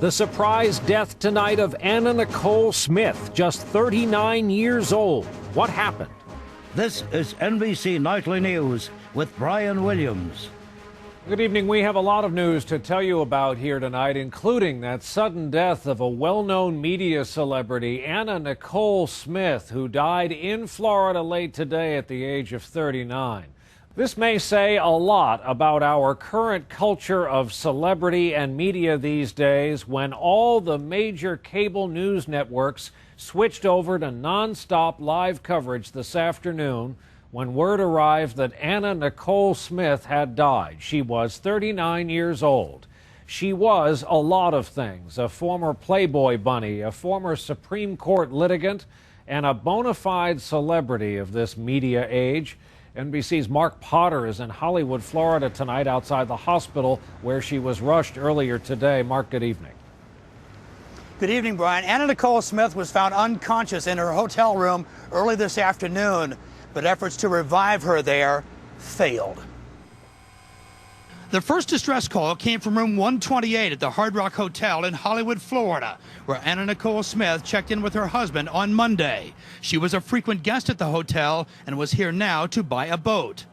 The surprise death tonight of Anna Nicole Smith, just 39 years old. What happened? This is NBC Nightly News with Brian Williams. Good evening. We have a lot of news to tell you about here tonight, including that sudden death of a well-known media celebrity, Anna Nicole Smith, who died in Florida late today at the age of 39. This may say a lot about our current culture of celebrity and media these days, when all the major cable news networks switched over to non-stop live coverage this afternoon when word arrived that Anna Nicole Smith had died. She was 39 years old. She was a lot of things: a former Playboy bunny, a former Supreme Court litigant, and a bona fide celebrity of this media age. NBC's Mark Potter is in Hollywood, Florida tonight, outside the hospital where she was rushed earlier today. Mark, good evening. Good evening, Brian. Anna Nicole Smith was found unconscious in her hotel room early this afternoon, but efforts to revive her there failed. The first distress call came from room 128 at the Hard Rock Hotel in Hollywood, Florida, where Anna Nicole Smith checked in with her husband on Monday. She was a frequent guest at the hotel and was here now to buy a boat.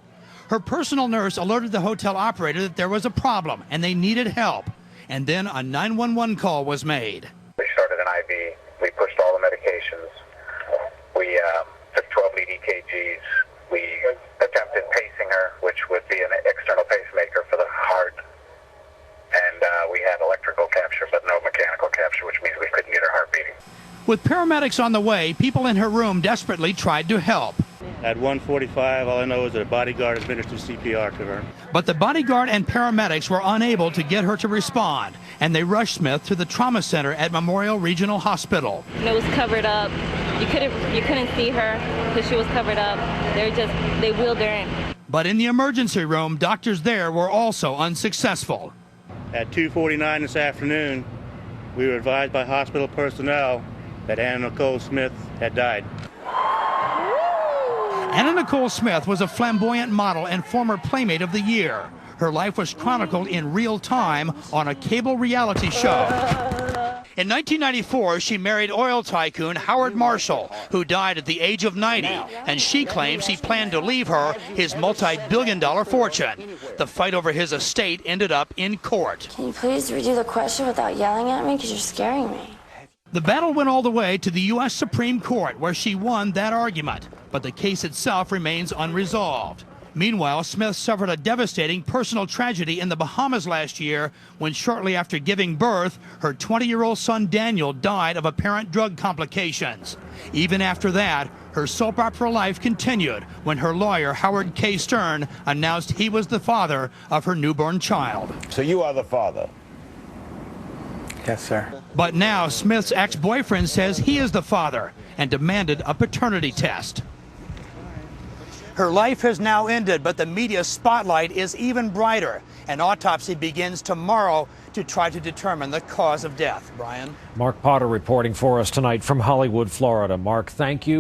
Her personal nurse alerted the hotel operator that there was a problem and they needed help. And then a 911 call was made. We started an IV. We pushed all the medications. We took 12 lead EKGs. We attempted pacing her, which would be an external pacemaker for the heart. And we had electrical capture, but no mechanical capture, which means we couldn't get her heart beating. With paramedics on the way, people in her room desperately tried to help. At 1:45, all I know is that a bodyguard administered CPR to her. But the bodyguard and paramedics were unable to get her to respond, and they rushed Smith to the trauma center at Memorial Regional Hospital. And it was covered up. You couldn't see her because she was covered up. They wheeled her in. But in the emergency room, doctors there were also unsuccessful. At 2:49 this afternoon, we were advised by hospital personnel that Anna Nicole Smith had died. Anna Nicole Smith was a flamboyant model and former Playmate of the Year. Her life was chronicled in real time on a cable reality show. In 1994, she married oil tycoon Howard Marshall, who died at the age of 90, and she claims he planned to leave her his multi-billion-dollar fortune. The fight over his estate ended up in court. Can you please redo the question without yelling at me, because you're scaring me? The battle went all the way to the U.S. Supreme Court, where she won that argument, but the case itself remains unresolved. Meanwhile, Smith suffered a devastating personal tragedy in the Bahamas last year when, shortly after giving birth, her 20-year-old son Daniel died of apparent drug complications. Even after that, her soap opera life continued when her lawyer, Howard K. Stern, announced he was the father of her newborn child. So you are the father? Yes, sir. But now Smith's ex-boyfriend says he is the father and demanded a paternity test. Her life has now ended, but the media spotlight is even brighter. An autopsy begins tomorrow to try to determine the cause of death. Brian? Mark Potter reporting for us tonight from Hollywood, Florida. Mark, thank you.